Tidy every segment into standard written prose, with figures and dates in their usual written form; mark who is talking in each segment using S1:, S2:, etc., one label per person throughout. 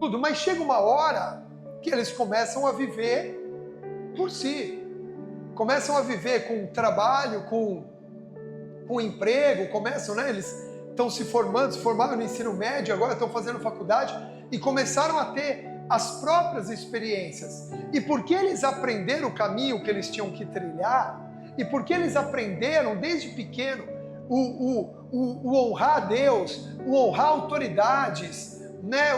S1: tudo, mas chega uma hora que eles começam a viver por si. Começam a viver com trabalho, com emprego, começam, né? Eles estão se formaram no ensino médio, agora estão fazendo faculdade e começaram a ter as próprias experiências. E porque eles aprenderam o caminho que eles tinham que trilhar, e porque eles aprenderam desde pequeno o honrar a Deus, o honrar autoridades, né?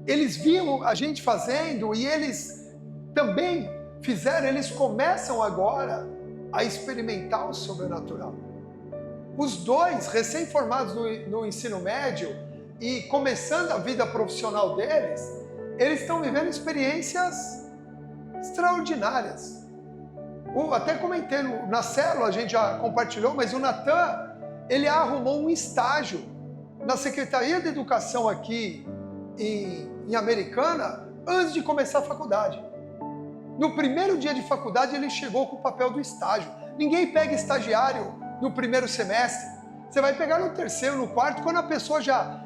S1: Eles viam a gente fazendo e eles também fizeram, eles começam agora a experimentar o sobrenatural. Os dois, recém-formados no ensino médio e começando a vida profissional deles, eles estão vivendo experiências extraordinárias. Até comentei na célula, a gente já compartilhou, mas o Natan, ele arrumou um estágio na Secretaria de Educação aqui em Americana, antes de começar a faculdade. No primeiro dia de faculdade, ele chegou com o papel do estágio. Ninguém pega estagiário no primeiro semestre. Você vai pegar no terceiro, no quarto, quando a pessoa já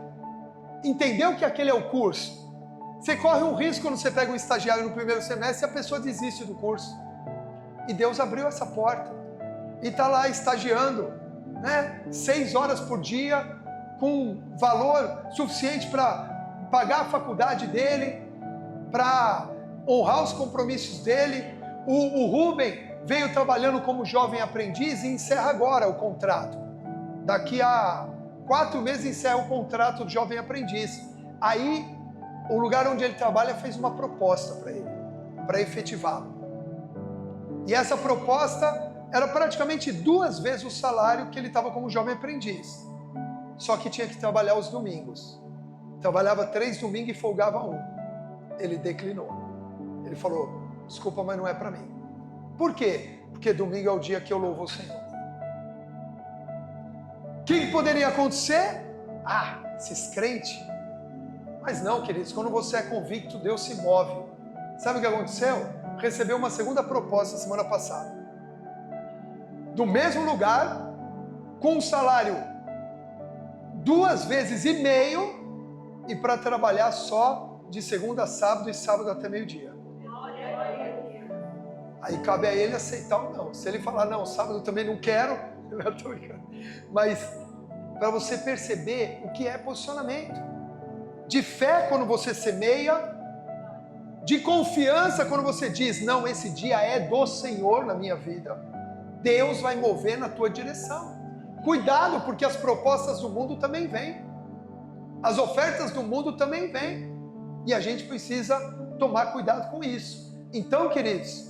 S1: entendeu que aquele é o curso. Você corre um risco quando você pega um estagiário no primeiro semestre e a pessoa desiste do curso. E Deus abriu essa porta. E está lá estagiando, né? 6 horas por dia, com valor suficiente para pagar a faculdade dele, para honrar os compromissos dele. O Rubem veio trabalhando como jovem aprendiz e encerra agora o contrato. Daqui a 4 meses encerra o contrato de jovem aprendiz. Aí, o lugar onde ele trabalha fez uma proposta para ele, para efetivá-lo. E essa proposta era praticamente 2 vezes o salário que ele estava como jovem aprendiz. Só que tinha que trabalhar os domingos. Trabalhava 3 domingos e folgava 1. Ele declinou. Ele falou, desculpa, mas não é para mim. Por quê? Porque domingo é o dia que eu louvo o Senhor. O que poderia acontecer? Esses crentes. Mas não, queridos, quando você é convicto, Deus se move. Sabe o que aconteceu? Recebeu uma segunda proposta semana passada. Do mesmo lugar, com um salário 2,5 vezes e para trabalhar só de segunda a sábado e sábado até meio-dia. Aí cabe a ele aceitar ou não. Se ele falar, não, sábado eu também não quero, eu estou brincando. Mas para você perceber o que é posicionamento. De fé quando você semeia, de confiança quando você diz, não, esse dia é do Senhor na minha vida. Deus vai mover na tua direção. Cuidado, porque as propostas do mundo também vêm. As ofertas do mundo também vêm. E a gente precisa tomar cuidado com isso. Então, queridos,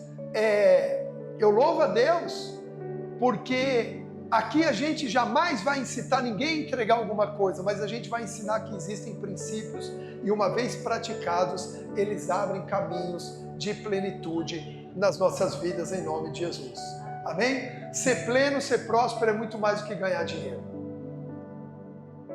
S1: eu louvo a Deus, porque aqui a gente jamais vai incitar ninguém a entregar alguma coisa, mas a gente vai ensinar que existem princípios e uma vez praticados, eles abrem caminhos de plenitude nas nossas vidas em nome de Jesus. Amém? Ser pleno, ser próspero é muito mais do que ganhar dinheiro.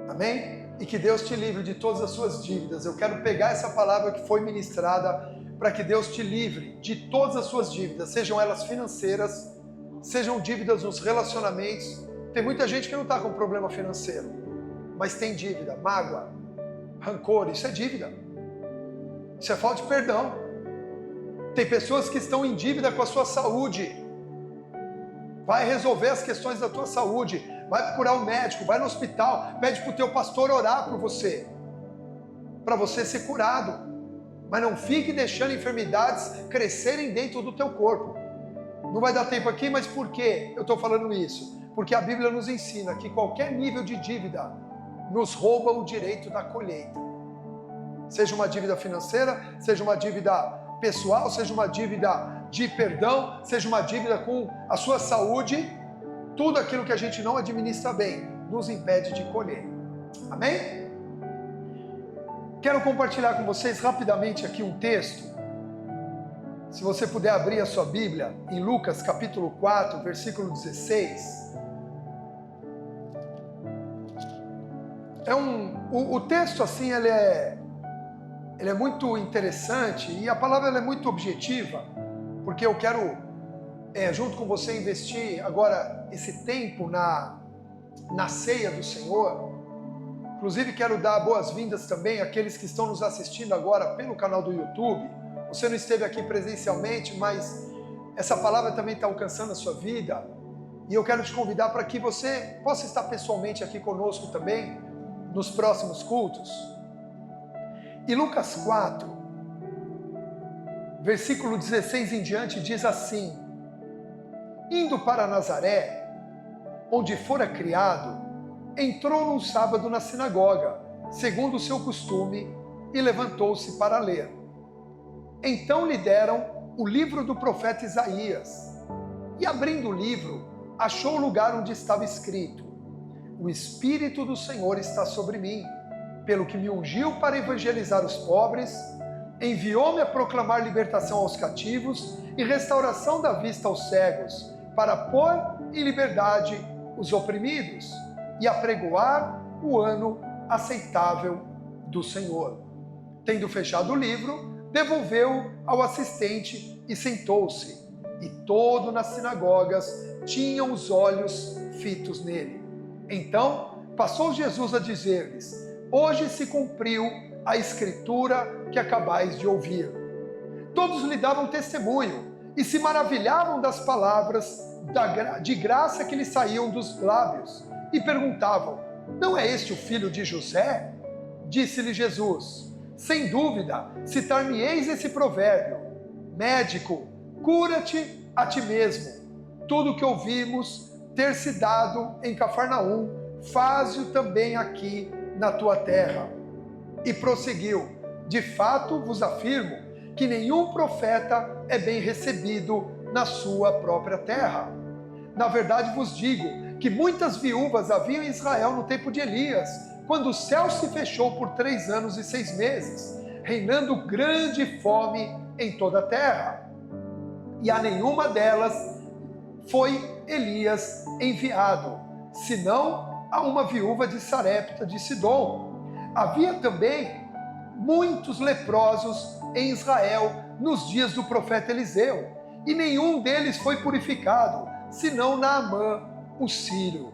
S1: Amém? E que Deus te livre de todas as suas dívidas. Eu quero pegar essa palavra que foi ministrada para que Deus te livre de todas as suas dívidas, sejam elas financeiras, sejam dívidas nos relacionamentos. Tem muita gente que não está com problema financeiro, mas tem dívida, mágoa, rancor, isso é dívida. Isso é falta de perdão. Tem pessoas que estão em dívida com a sua saúde. Vai resolver as questões da tua saúde, vai procurar um médico, vai no hospital, pede para o teu pastor orar por você, para você ser curado. Mas não fique deixando enfermidades crescerem dentro do teu corpo. Não vai dar tempo aqui, mas por que eu estou falando isso? Porque a Bíblia nos ensina que qualquer nível de dívida nos rouba o direito da colheita. Seja uma dívida financeira, seja uma dívida pessoal, seja uma dívida de perdão, seja uma dívida com a sua saúde, tudo aquilo que a gente não administra bem nos impede de colher. Amém? Quero compartilhar com vocês rapidamente aqui um texto. Se você puder abrir a sua Bíblia em Lucas capítulo 4, versículo 16. O texto assim, ele é muito interessante e a palavra ela é muito objetiva, porque eu quero, junto com você, investir agora esse tempo na ceia do Senhor. Inclusive quero dar boas-vindas também àqueles que estão nos assistindo agora pelo canal do YouTube. Você não esteve aqui presencialmente, mas essa palavra também está alcançando a sua vida. E eu quero te convidar para que você possa estar pessoalmente aqui conosco também, nos próximos cultos. E Lucas 4, versículo 16 em diante, diz assim: indo para Nazaré, onde fora criado, entrou num sábado na sinagoga, segundo o seu costume, e levantou-se para ler. Então lhe deram o livro do profeta Isaías, e abrindo o livro, achou o lugar onde estava escrito: o Espírito do Senhor está sobre mim, pelo que me ungiu para evangelizar os pobres, enviou-me a proclamar libertação aos cativos e restauração da vista aos cegos, para pôr em liberdade os oprimidos e apregoar o ano aceitável do Senhor. Tendo fechado o livro, devolveu ao assistente e sentou-se. E todos nas sinagogas tinham os olhos fitos nele. Então passou Jesus a dizer-lhes: hoje se cumpriu a escritura que acabais de ouvir. Todos lhe davam testemunho e se maravilhavam das palavras de graça que lhe saíam dos lábios. E perguntavam: não é este o filho de José? Disse-lhe Jesus: sem dúvida, citar-me-eis esse provérbio: médico, cura-te a ti mesmo. Tudo o que ouvimos ter se dado em Cafarnaum, faze-o também aqui na tua terra. E prosseguiu: de fato vos afirmo que nenhum profeta é bem recebido na sua própria terra. Na verdade vos digo que muitas viúvas haviam em Israel no tempo de Elias, quando o céu se fechou por 3 anos e 6 meses, reinando grande fome em toda a terra. E a nenhuma delas foi Elias enviado, senão a uma viúva de Sarepta de Sidom. Havia também muitos leprosos em Israel nos dias do profeta Eliseu, e nenhum deles foi purificado, senão Naamã, o sírio.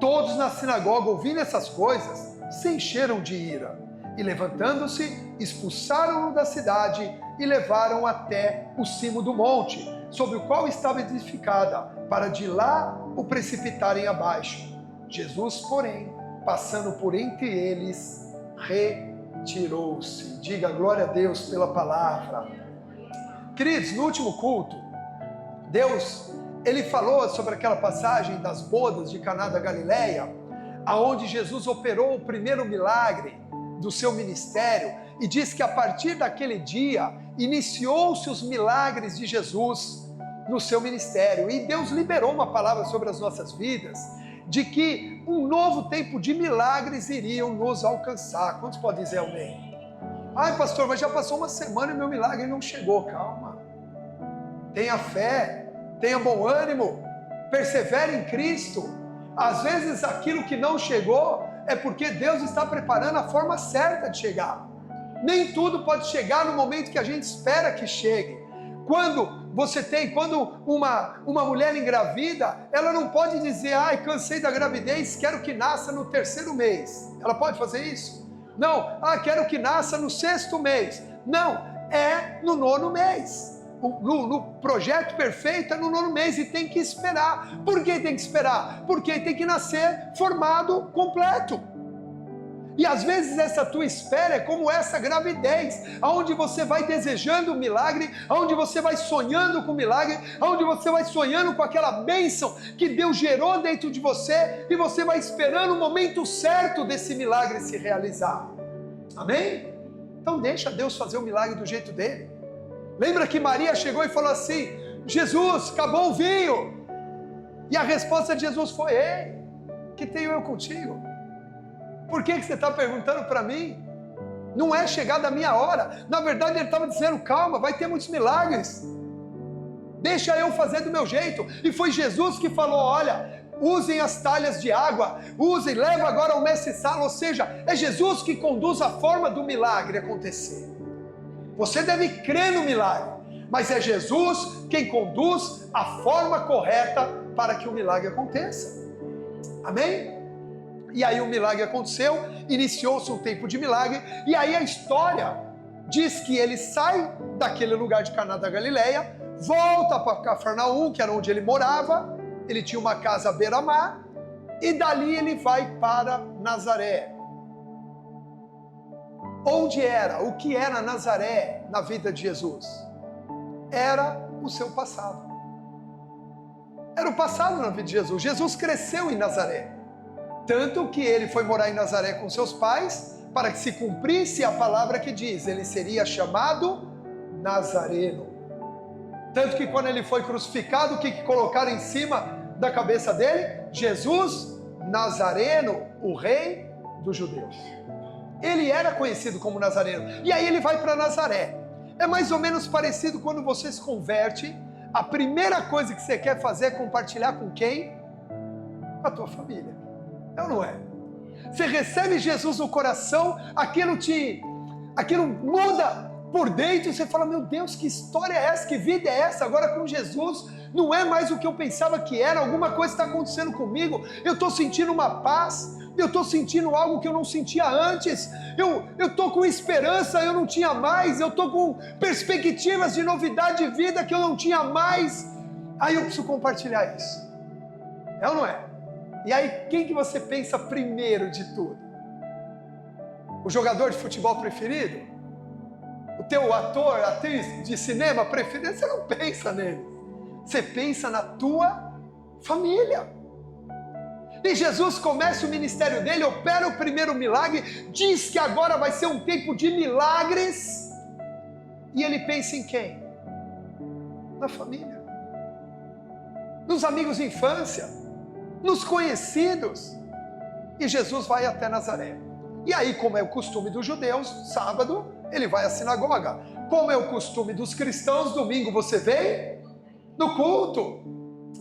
S1: Todos na sinagoga, ouvindo essas coisas, se encheram de ira, e levantando-se, expulsaram-no da cidade e levaram até o cimo do monte, sobre o qual estava edificada, para de lá o precipitarem abaixo. Jesus, porém, passando por entre eles, retirou-se. Diga glória a Deus pela palavra. Queridos, no último culto, Deus, Ele falou sobre aquela passagem das bodas de Caná da Galileia, aonde Jesus operou o primeiro milagre do seu ministério, e diz que a partir daquele dia, iniciou-se os milagres de Jesus no seu ministério, e Deus liberou uma palavra sobre as nossas vidas, de que um novo tempo de milagres iriam nos alcançar. Quantos podem dizer amém? Ai pastor, mas já passou uma semana e meu milagre não chegou. Calma, tenha fé, tenha bom ânimo, persevere em Cristo. Às vezes aquilo que não chegou é porque Deus está preparando a forma certa de chegar. Nem tudo pode chegar no momento que a gente espera que chegue. Quando uma mulher engravida, ela não pode dizer: ai, cansei da gravidez, quero que nasça no 3º mês. Ela pode fazer isso? Não. Quero que nasça no 6º mês. Não, é no 9º mês. No projeto perfeito é no 9º mês, e tem que esperar. Por que tem que esperar? Porque tem que nascer formado completo. E às vezes essa tua espera é como essa gravidez, onde você vai desejando o milagre, onde você vai sonhando com o milagre, onde você vai sonhando com aquela bênção que Deus gerou dentro de você, e você vai esperando o momento certo desse milagre se realizar. Amém? Então deixa Deus fazer o milagre do jeito dele. Lembra que Maria chegou e falou assim: Jesus, acabou o vinho. E a resposta de Jesus foi: ei, que tenho eu contigo? Por que você está perguntando para mim? Não é chegada a minha hora. Na verdade ele estava dizendo: calma, vai ter muitos milagres. Deixa eu fazer do meu jeito. E foi Jesus que falou: olha, usem as talhas de água, usem, leva agora ao mestre-sala. Ou seja, é Jesus que conduz a forma do milagre acontecer. Você deve crer no milagre, mas é Jesus quem conduz a forma correta para que o milagre aconteça. Amém? E aí o milagre aconteceu, iniciou-se um tempo de milagre, e aí a história diz que ele sai daquele lugar de Caná da Galileia, volta para Cafarnaum, que era onde ele morava, ele tinha uma casa à beira-mar, e dali ele vai para Nazaré. Onde era? O que era Nazaré na vida de Jesus? Era o seu passado. Era o passado na vida de Jesus. Jesus cresceu em Nazaré. Tanto que ele foi morar em Nazaré com seus pais, para que se cumprisse a palavra que diz, ele seria chamado Nazareno. Tanto que quando ele foi crucificado, o que colocaram em cima da cabeça dele? Jesus Nazareno, o rei dos judeus. Ele era conhecido como Nazareno. E aí ele vai para Nazaré. É mais ou menos parecido quando você se converte. A primeira coisa que você quer fazer é compartilhar com quem? Com a tua família. É ou não é? Você recebe Jesus no coração, aquilo muda por dentro, você fala, meu Deus, que história é essa? Que vida é essa? Agora com Jesus, não é mais o que eu pensava que era, alguma coisa está acontecendo comigo, eu estou sentindo uma paz, eu estou sentindo algo que eu não sentia antes, eu estou com esperança, eu não tinha mais, eu estou com perspectivas de novidade de vida que eu não tinha mais, aí eu preciso compartilhar isso. É ou não é? E aí, quem que você pensa primeiro de tudo? O jogador de futebol preferido? O teu ator, atriz de cinema preferido? Você não pensa nele. Você pensa na tua família. E Jesus começa o ministério dele, opera o primeiro milagre, diz que agora vai ser um tempo de milagres. E ele pensa em quem? Na família. Nos amigos de infância. Nos conhecidos. E Jesus vai até Nazaré. E aí, como é o costume dos judeus, sábado, ele vai à sinagoga. Como é o costume dos cristãos, domingo você vem no culto.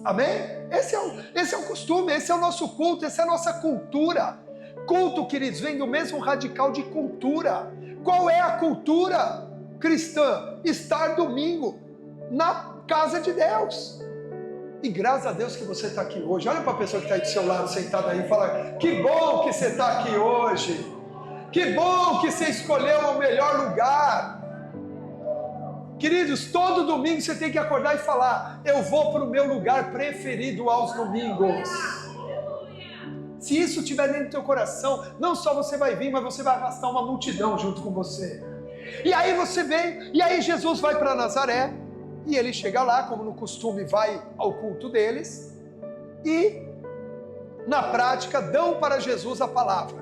S1: Amém? Esse é o costume, esse é o nosso culto, essa é a nossa cultura. Culto, queridos, vem do mesmo radical de cultura. Qual é a cultura cristã? Estar domingo na casa de Deus. E graças a Deus que você está aqui hoje. Olha para a pessoa que está aí do seu lado, sentada aí, e fala, que bom que você está aqui hoje. Que bom que você escolheu o melhor lugar. Queridos, todo domingo você tem que acordar e falar, eu vou para o meu lugar preferido aos domingos. Se isso estiver dentro do teu coração, não só você vai vir, mas você vai arrastar uma multidão junto com você. E aí você vem, e aí Jesus vai para Nazaré, e ele chega lá, como no costume, vai ao culto deles, e na prática dão para Jesus a palavra.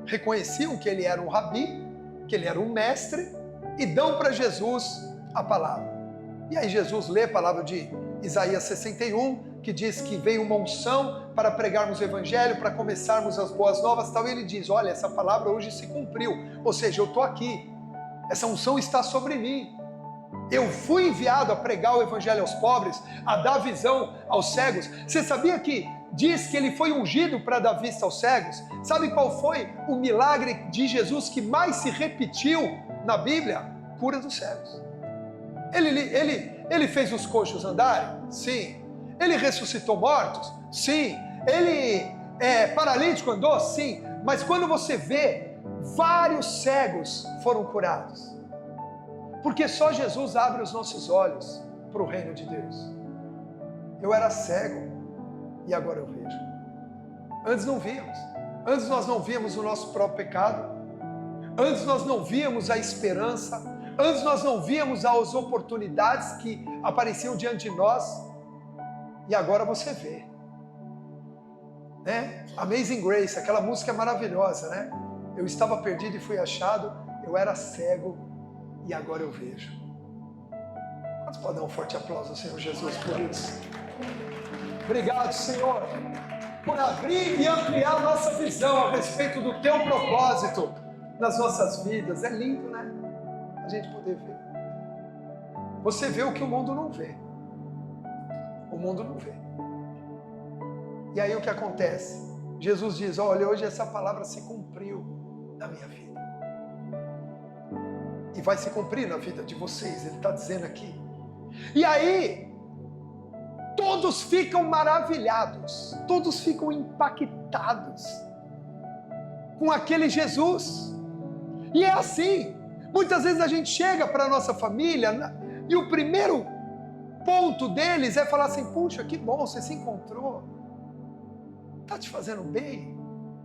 S1: Reconheciam que ele era um rabi, que ele era um mestre, e dão para Jesus a palavra. E aí Jesus lê a palavra de Isaías 61, que diz que veio uma unção para pregarmos o evangelho, para começarmos as boas novas, tal, e ele diz, olha, essa palavra hoje se cumpriu, ou seja, eu estou aqui, essa unção está sobre mim. Eu fui enviado a pregar o evangelho aos pobres, a dar visão aos cegos. Você sabia que diz que ele foi ungido para dar vista aos cegos? Sabe qual foi o milagre de Jesus que mais se repetiu na Bíblia? Cura dos cegos. Ele fez os coxos andarem? Sim. Ele ressuscitou mortos? Sim. Ele paralítico andou? Sim. Mas quando você vê, vários cegos foram curados. Porque só Jesus abre os nossos olhos para o reino de Deus. Eu era cego e agora eu vejo. Antes não víamos. Antes nós não víamos o nosso próprio pecado. Antes nós não víamos a esperança. Antes nós não víamos as oportunidades que apareciam diante de nós. E agora você vê. Né? Amazing Grace, aquela música é maravilhosa, né? Eu estava perdido e fui achado. Eu era cego e agora eu vejo. Quantos podem dar um forte aplauso ao Senhor Jesus por isso? Obrigado, Senhor, por abrir e ampliar a nossa visão a respeito do Teu propósito nas nossas vidas. É lindo, né? A gente poder ver. Você vê o que o mundo não vê. O mundo não vê. E aí o que acontece? Jesus diz, olha, hoje essa palavra se cumpriu na minha vida. E vai se cumprir na vida de vocês, ele está dizendo aqui. E aí, todos ficam maravilhados, todos ficam impactados. com aquele Jesus. E é assim, muitas vezes a gente chega para a nossa família e o primeiro ponto deles é falar assim: puxa, que bom, você se encontrou, está te fazendo bem,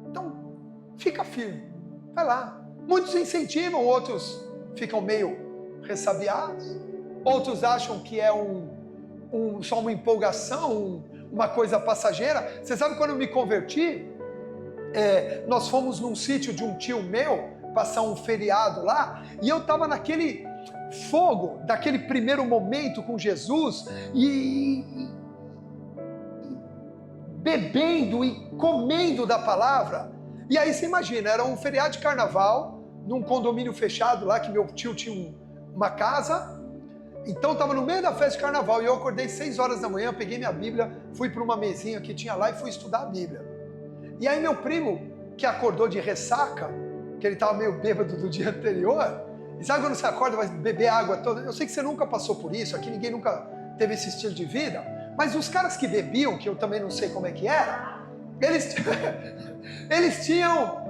S1: então fica firme, vai lá. Muitos incentivam, outros ficam meio ressabiados, outros acham que é só uma empolgação, uma coisa passageira. Você sabe, quando eu me converti, nós fomos num sítio de um tio meu, passar um feriado lá, e eu estava naquele fogo, daquele primeiro momento com Jesus, e bebendo e comendo da palavra. E aí você imagina, era um feriado de carnaval, num condomínio fechado lá, que meu tio tinha uma casa. Então estava no meio da festa de carnaval, e eu acordei 6 horas da manhã, peguei minha Bíblia, fui para uma mesinha que tinha lá e fui estudar a Bíblia. E aí meu primo, que acordou de ressaca, que ele estava meio bêbado do dia anterior, e sabe quando você acorda, vai beber água toda? Eu sei que você nunca passou por isso, aqui ninguém nunca teve esse estilo de vida, mas os caras que bebiam, que eu também não sei como é que era, eles tinham,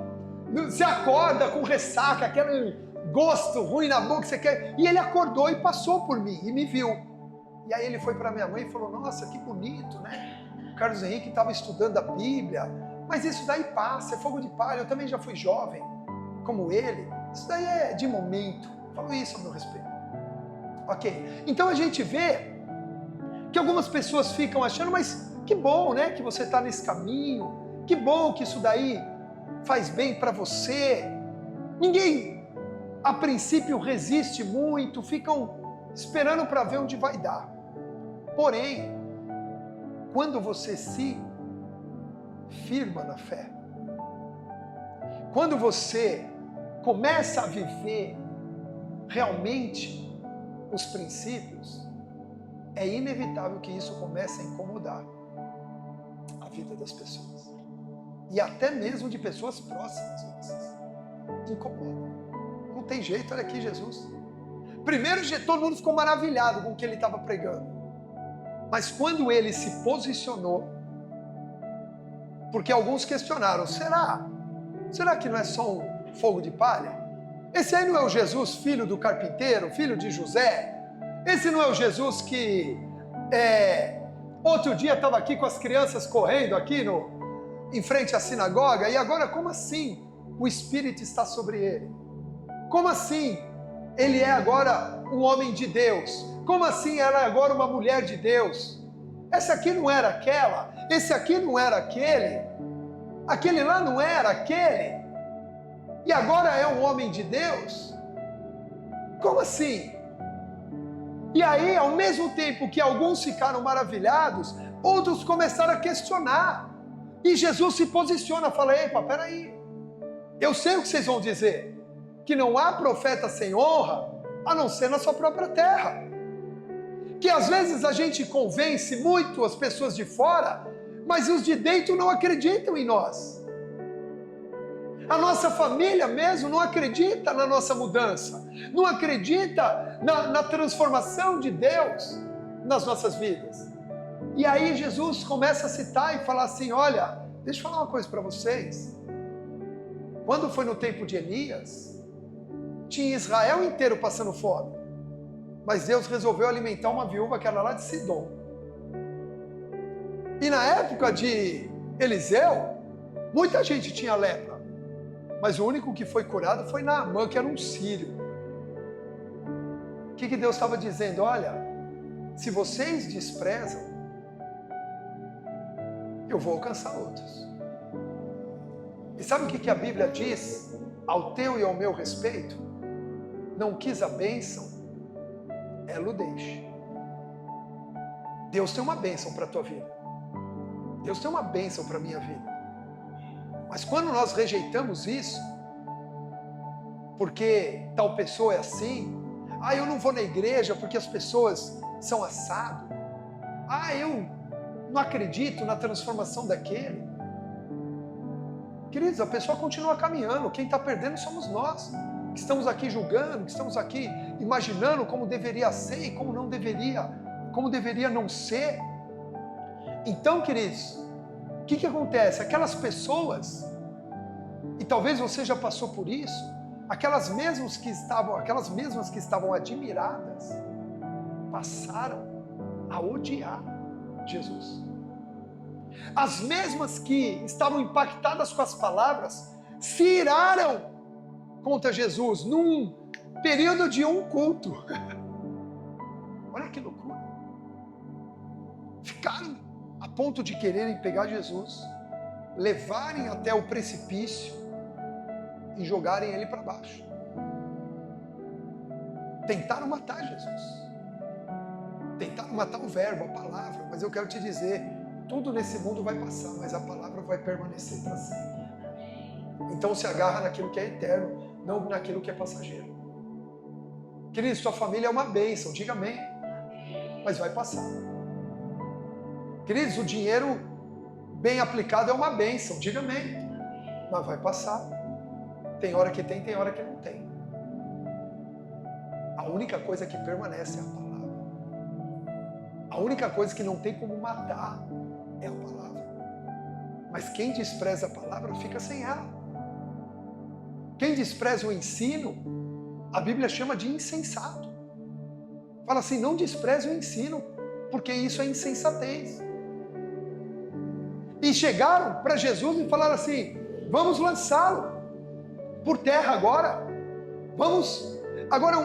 S1: você acorda com ressaca, aquele gosto ruim na boca que você quer, e ele acordou e passou por mim, e me viu. E aí ele foi para minha mãe e falou: nossa, que bonito, né? O Carlos Henrique estava estudando a Bíblia, mas isso daí passa, é fogo de palha, eu também já fui jovem, como ele, isso daí é de momento. Falou isso a meu respeito. Ok, então a gente vê que algumas pessoas ficam achando: mas que bom, né, que você está nesse caminho, que bom que isso daí faz bem para você. Ninguém, a princípio, resiste muito, ficam esperando para ver onde vai dar. Porém, quando você se firma na fé, quando você começa a viver realmente os princípios, é inevitável que isso comece a incomodar a vida das pessoas. E até mesmo de pessoas próximas. Incomoda. Não tem jeito, olha aqui Jesus. Primeiro, todo mundo ficou maravilhado com o que ele estava pregando. Mas quando ele se posicionou, porque alguns questionaram: será que não é só um fogo de palha? Esse aí não é o Jesus, filho do carpinteiro, filho de José? Esse não é o Jesus que outro dia estava aqui com as crianças correndo aqui em frente à sinagoga, e agora como assim o Espírito está sobre ele? Como assim ele é agora um homem de Deus? Como assim ela é agora uma mulher de Deus? Essa aqui não era aquela, esse aqui não era aquele lá não era aquele, e agora é um homem de Deus? Como assim? E aí, ao mesmo tempo que alguns ficaram maravilhados, outros começaram a questionar. E Jesus se posiciona, fala: epa, peraí, eu sei o que vocês vão dizer, que não há profeta sem honra, a não ser na sua própria terra. Que às vezes a gente convence muito as pessoas de fora, mas os de dentro não acreditam em nós. A nossa família mesmo não acredita na nossa mudança, não acredita na transformação de Deus nas nossas vidas. E aí Jesus começa a citar e falar assim: olha, deixa eu falar uma coisa para vocês. Quando foi no tempo de Elias, tinha Israel inteiro passando fome, mas Deus resolveu alimentar uma viúva que era lá de Sidom. E na época de Eliseu, muita gente tinha lepra, mas o único que foi curado foi Naamã, que era um sírio. O que Deus estava dizendo? Olha, se vocês desprezam, eu vou alcançar outros. E sabe o que a Bíblia diz ao teu e ao meu respeito? Não quis a bênção, ela o deixe. Deus tem uma bênção para a tua vida. Deus tem uma bênção para a minha vida. Mas quando nós rejeitamos isso, porque tal pessoa é assim, eu não vou na igreja porque as pessoas são assado, eu não acredito na transformação daquele. Queridos, a pessoa continua caminhando, quem está perdendo somos nós, que estamos aqui julgando, que estamos aqui imaginando como deveria ser e como não deveria, como deveria não ser. Então, queridos, o que acontece? Aquelas pessoas E talvez você já passou por isso. Aquelas mesmas que estavam admiradas passaram a odiar Jesus. As mesmas que estavam impactadas com as palavras se iraram contra Jesus num período de um culto. Olha que loucura. Ficaram a ponto de quererem pegar Jesus, levarem até o precipício e jogarem ele para baixo. Tentaram matar Jesus. Tentaram matar o verbo, a palavra. Mas eu quero te dizer, tudo nesse mundo vai passar, mas a palavra vai permanecer para sempre. Então se agarra naquilo que é eterno, não naquilo que é passageiro. Querido, sua família é uma bênção, diga amém. Mas vai passar. Queridos, o dinheiro bem aplicado é uma bênção, diga amém. Mas vai passar. Tem hora que tem hora que não tem. A única coisa que permanece é a palavra. A única coisa que não tem como matar é a palavra. Mas quem despreza a palavra fica sem ela. Quem despreza o ensino, a Bíblia chama de insensato. Fala assim, não despreze o ensino, porque isso é insensatez. E chegaram para Jesus e falaram assim, vamos lançá-lo por terra agora. Vamos. Agora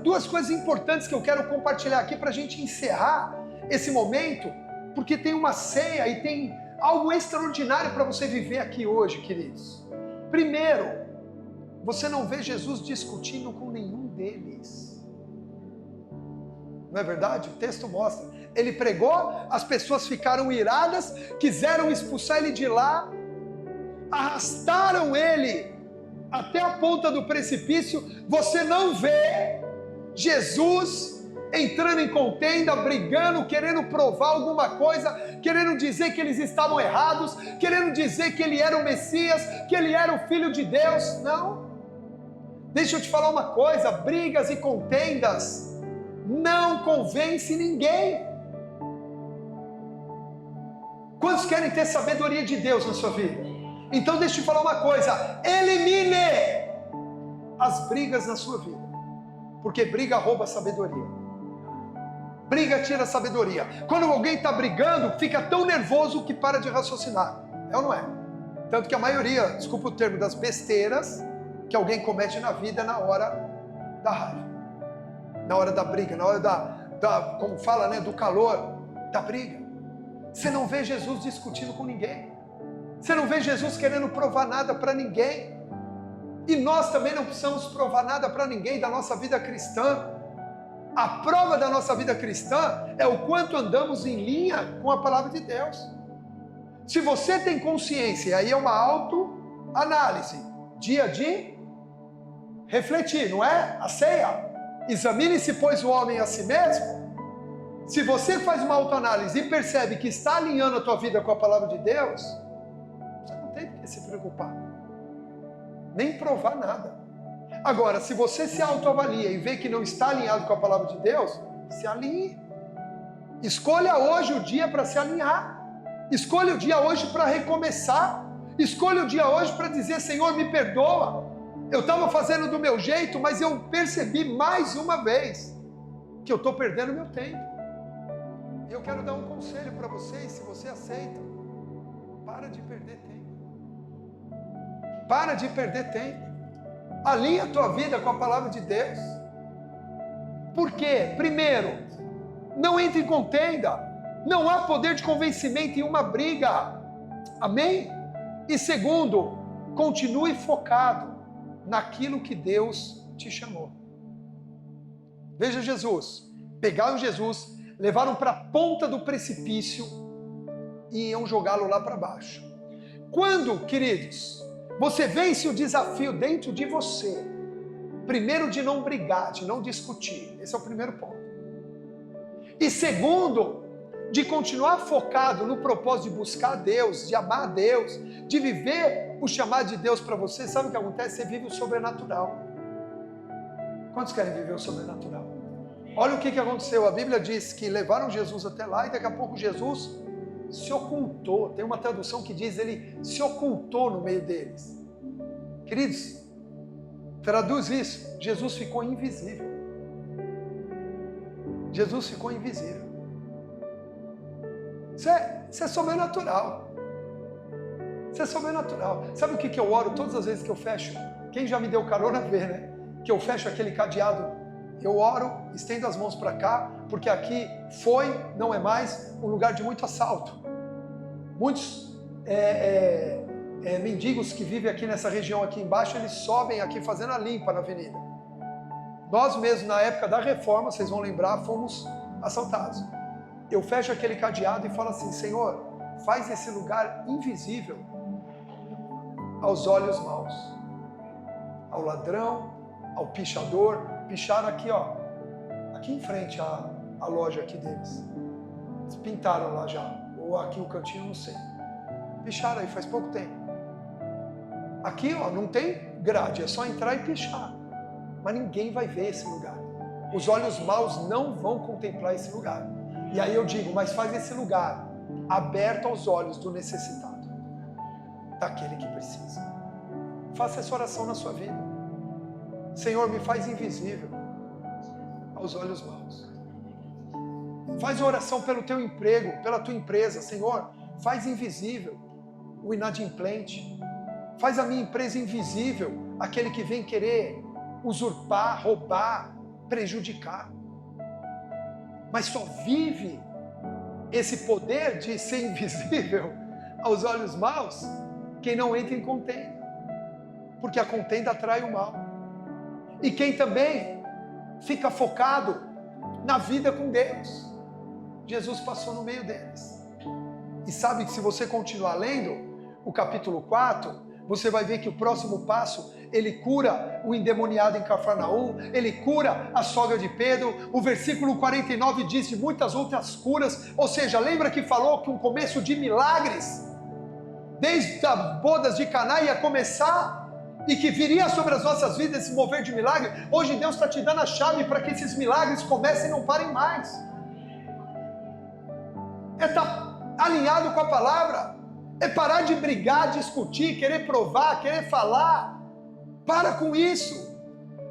S1: duas coisas importantes que eu quero compartilhar aqui para a gente encerrar esse momento, porque tem uma ceia e tem algo extraordinário para você viver aqui hoje, queridos. Primeiro, você não vê Jesus discutindo com nenhum deles. Não é verdade? O texto mostra. Ele pregou, as pessoas ficaram iradas, quiseram expulsar ele de lá, arrastaram ele até a ponta do precipício. Você não vê Jesus entrando em contenda, brigando, querendo provar alguma coisa, querendo dizer que eles estavam errados, querendo dizer que ele era o Messias, que ele era o Filho de Deus. Não. Deixa eu te falar uma coisa, brigas e contendas não convencem ninguém. Quantos querem ter sabedoria de Deus na sua vida? Então deixa eu te falar uma coisa, elimine as brigas na sua vida, porque briga rouba a sabedoria. Briga tira a sabedoria. Quando alguém está brigando, fica tão nervoso que para de raciocinar. É ou não é? Tanto que a maioria, desculpa o termo, das besteiras que alguém comete na vida na hora da raiva, na hora da briga, na hora como fala, né, do calor, da briga. Você não vê Jesus discutindo com ninguém. Você não vê Jesus querendo provar nada para ninguém. E nós também não precisamos provar nada para ninguém da nossa vida cristã. A prova da nossa vida cristã é o quanto andamos em linha com a palavra de Deus. Se você tem consciência, aí é uma autoanálise, dia de refletir, não é? A ceia. Examine-se, pois, o homem a si mesmo. Se você faz uma autoanálise e percebe que está alinhando a tua vida com a palavra de Deus, você não tem que se preocupar, nem provar nada. Agora, se você se autoavalia e vê que não está alinhado com a palavra de Deus, se alinhe. Escolha hoje o dia para se alinhar. Escolha o dia hoje para recomeçar. Escolha o dia hoje para dizer, Senhor, me perdoa. Eu estava fazendo do meu jeito, mas eu percebi mais uma vez que eu estou perdendo meu tempo. E eu quero dar um conselho para vocês, se você aceita. Para de perder tempo. Para de perder tempo. Alinha a tua vida com a palavra de Deus. Por quê? Primeiro, não entre em contenda. Não há poder de convencimento em uma briga. Amém? E segundo, continue focado naquilo que Deus te chamou. Veja Jesus. Pegaram Jesus, levaram para a ponta do precipício e iam jogá-lo lá para baixo. Quando, queridos, você vence o desafio dentro de você, primeiro de não brigar, de não discutir, esse é o primeiro ponto. E segundo, de continuar focado no propósito de buscar Deus, de amar a Deus, de viver o chamado de Deus para você, sabe o que acontece? Você vive o sobrenatural. Quantos querem viver o sobrenatural? Olha o que aconteceu, a Bíblia diz que levaram Jesus até lá e daqui a pouco Jesus se ocultou. Tem uma tradução que diz ele se ocultou no meio deles. Queridos, traduz isso. Jesus ficou invisível. Jesus ficou invisível. Isso é sobrenatural. Isso é sobrenatural. Sabe o que eu oro todas as vezes que eu fecho? Quem já me deu carona vê, né? Que eu fecho aquele cadeado. Eu oro, estendo as mãos para cá, porque aqui não é mais um lugar de muito assalto. Muitos mendigos que vivem aqui nessa região aqui embaixo, eles sobem aqui fazendo a limpa na avenida. Nós mesmos, na época da reforma, vocês vão lembrar, fomos assaltados. Eu fecho aquele cadeado e falo assim: Senhor, faz esse lugar invisível aos olhos maus, ao ladrão, ao pichador. Picharam aqui, ó, aqui em frente a loja aqui deles. Eles pintaram lá já, ou aqui o cantinho, não sei. Picharam aí faz pouco tempo. Aqui, ó, não tem grade, é só entrar e pichar. Mas ninguém vai ver esse lugar. Os olhos maus não vão contemplar esse lugar. E aí eu digo, mas faz esse lugar aberto aos olhos do necessitado, daquele que precisa. Faça essa oração na sua vida. Senhor, me faz invisível aos olhos maus. Faz oração pelo teu emprego, pela tua empresa. Senhor, faz invisível o inadimplente. Faz a minha empresa invisível aquele que vem querer usurpar, roubar, prejudicar. Mas só vive esse poder de ser invisível aos olhos maus quem não entra em contenda, porque a contenda atrai o mal. E quem também fica focado na vida com Deus. Jesus passou no meio deles. E sabe que se você continuar lendo o capítulo 4, você vai ver que o próximo passo, ele cura o endemoniado em Cafarnaum, ele cura a sogra de Pedro. O versículo 49 diz de muitas outras curas, ou seja, lembra que falou que um começo de milagres, desde as bodas de Caná ia começar, e que viria sobre as nossas vidas esse mover de milagre. Hoje Deus está te dando a chave para que esses milagres comecem e não parem mais. É estar alinhado com a palavra. É parar de brigar, discutir, querer provar, querer falar. Para com isso.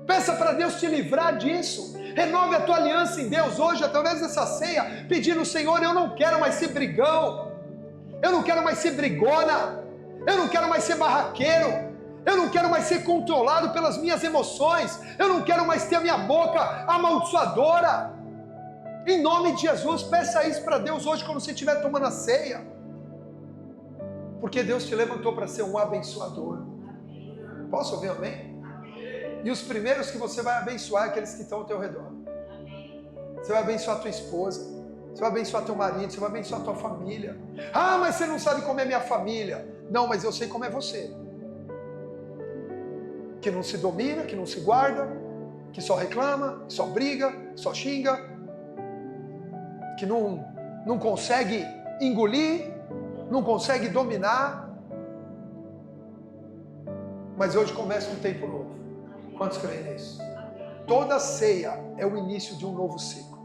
S1: Peça para Deus te livrar disso. Renove a tua aliança em Deus hoje, através dessa ceia, pedindo: Senhor, eu não quero mais ser brigão. Eu não quero mais ser brigona. Eu não quero mais ser barraqueiro. Eu não quero mais ser controlado pelas minhas emoções. Eu não quero mais ter a minha boca amaldiçoadora. Em nome de Jesus, peça isso para Deus hoje quando você estiver tomando a ceia. Porque Deus te levantou para ser um abençoador. Posso ouvir amém? E os primeiros que você vai abençoar é aqueles que estão ao teu redor. Você vai abençoar a tua esposa. Você vai abençoar teu marido. Você vai abençoar a tua família. Ah, mas você não sabe como é minha família. Não, mas eu sei como é você. Que não se domina, que não se guarda, que só reclama, que só briga, que só xinga, que não consegue engolir, não consegue dominar. Mas hoje começa um tempo novo. Quantos creem nisso? Toda ceia é o início de um novo ciclo.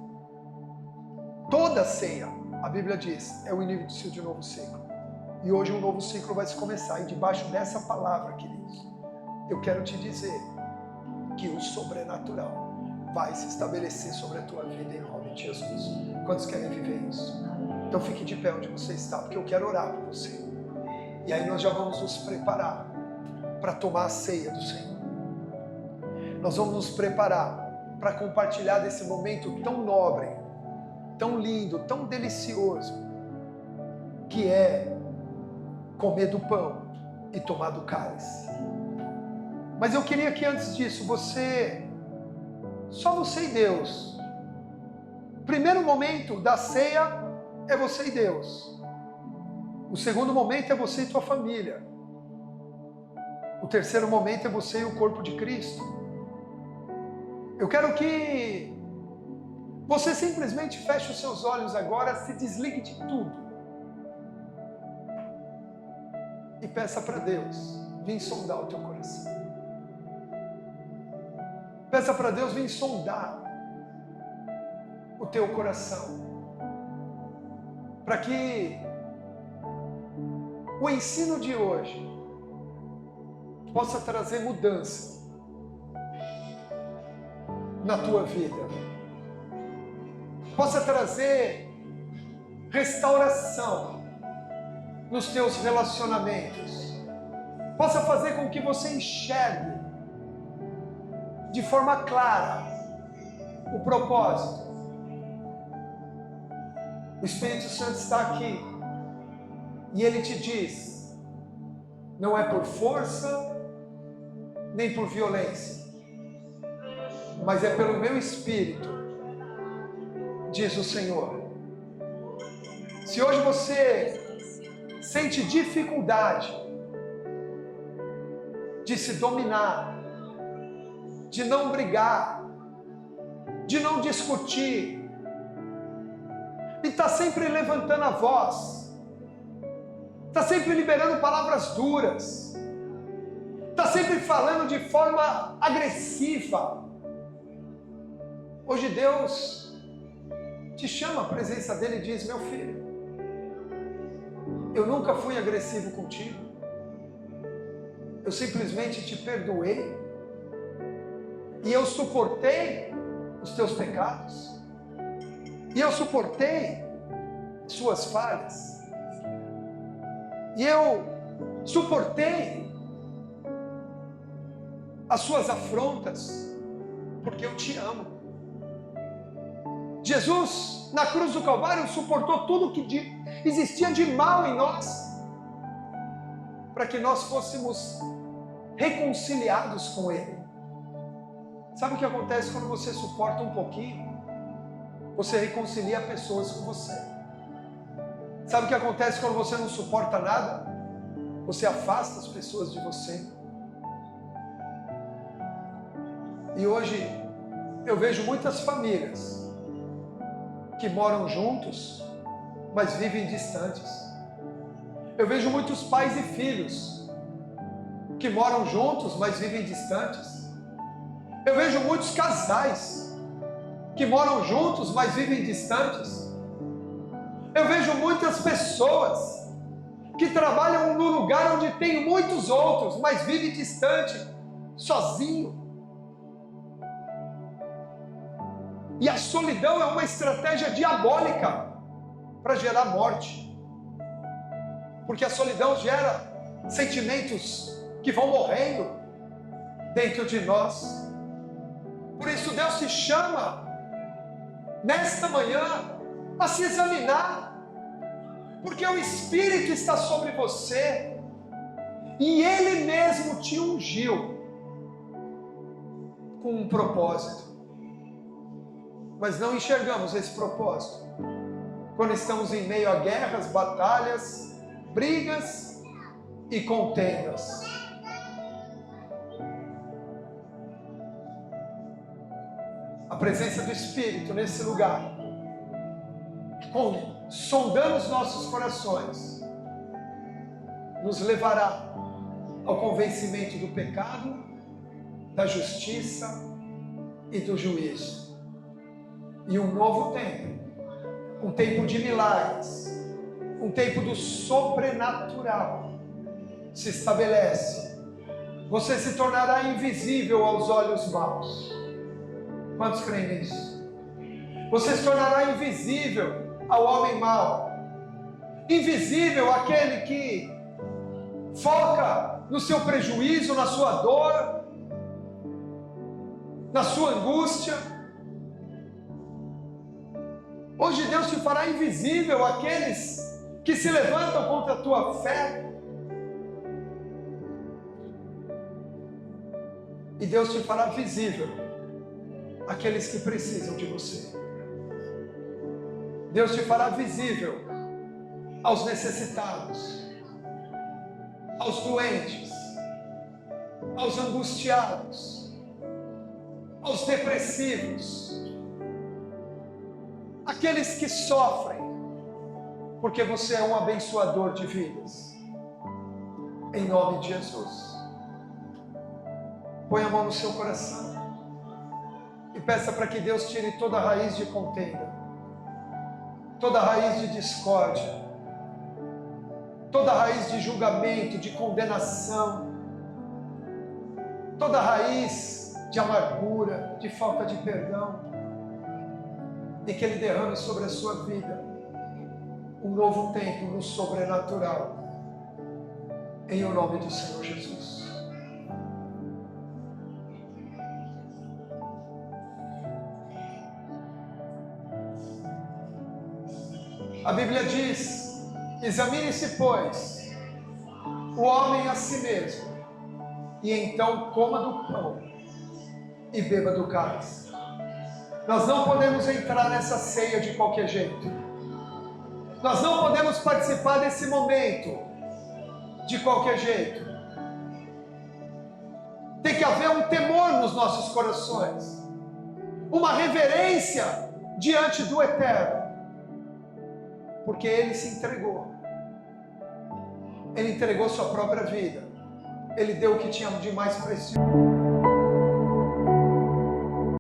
S1: Toda ceia, a Bíblia diz, é o início de um novo ciclo. E hoje um novo ciclo vai se começar. E debaixo dessa palavra, queridos, eu quero te dizer que o sobrenatural vai se estabelecer sobre a tua vida em nome de Jesus. Quantos querem viver isso? Então fique de pé onde você está, porque eu quero orar por você. E aí nós já vamos nos preparar para tomar a ceia do Senhor. Nós vamos nos preparar para compartilhar desse momento tão nobre, tão lindo, tão delicioso, que é comer do pão e tomar do cálice. Mas eu queria que antes disso, só você e Deus. O primeiro momento da ceia é você e Deus. O segundo momento é você e tua família. O terceiro momento é você e o corpo de Cristo. Eu quero que você simplesmente feche os seus olhos agora, se desligue de tudo e peça para Deus vir sondar o teu coração. Peça para Deus vir sondar o teu coração, para que o ensino de hoje possa trazer mudança na tua vida, possa trazer restauração nos teus relacionamentos, possa fazer com que você enxergue de forma clara o propósito. O Espírito Santo está aqui e Ele te diz: não é por força nem por violência, mas é pelo meu Espírito, diz o Senhor. Se hoje você sente dificuldade de se dominar, de não brigar, de não discutir, e está sempre levantando a voz, está sempre liberando palavras duras, está sempre falando de forma agressiva, hoje Deus te chama à presença dEle e diz: meu filho, eu nunca fui agressivo contigo, eu simplesmente te perdoei, e eu suportei os teus pecados, e eu suportei suas falhas, e eu suportei as suas afrontas, porque eu te amo. Jesus, na cruz do Calvário, suportou tudo que existia de mal em nós, para que nós fôssemos reconciliados com Ele. Sabe o que acontece quando você suporta um pouquinho? Você reconcilia pessoas com você. Sabe o que acontece quando você não suporta nada? Você afasta as pessoas de você. E hoje eu vejo muitas famílias que moram juntos, mas vivem distantes. Eu vejo muitos pais e filhos que moram juntos, mas vivem distantes. Eu vejo muitos casais que moram juntos, mas vivem distantes. Eu vejo muitas pessoas que trabalham num lugar onde tem muitos outros, mas vivem distante, sozinho. E a solidão é uma estratégia diabólica para gerar morte. Porque a solidão gera sentimentos que vão morrendo dentro de nós. Por isso Deus te chama nesta manhã a se examinar, porque o Espírito está sobre você e Ele mesmo te ungiu com um propósito. Mas não enxergamos esse propósito quando estamos em meio a guerras, batalhas, brigas e contendas. A presença do Espírito nesse lugar, sondando os nossos corações, nos levará ao convencimento do pecado, da justiça e do juízo. E um novo tempo, um tempo de milagres, um tempo do sobrenatural se estabelece. Você se tornará invisível aos olhos maus. Quantos creem nisso? Você se tornará invisível ao homem mau. Invisível àquele que foca no seu prejuízo, na sua dor, na sua angústia. Hoje Deus te fará invisível àqueles que se levantam contra a tua fé. E Deus te fará visível àqueles que precisam de você. Deus te fará visível aos necessitados, aos doentes, aos angustiados, aos depressivos, aqueles que sofrem, porque você é um abençoador de vidas. Em nome de Jesus. Põe a mão no seu coração e peça para que Deus tire toda a raiz de contenda, toda a raiz de discórdia, toda a raiz de julgamento, de condenação, toda raiz de amargura, de falta de perdão, e que Ele derrame sobre a sua vida um novo tempo no sobrenatural, em o nome do Senhor Jesus. A Bíblia diz: examine-se, pois, o homem a si mesmo, e então coma do pão e beba do cálice. Nós não podemos entrar nessa ceia de qualquer jeito. Nós não podemos participar desse momento de qualquer jeito. Tem que haver um temor nos nossos corações, uma reverência diante do Eterno, porque Ele se entregou. Ele entregou sua própria vida. Ele deu o que tinha de mais precioso.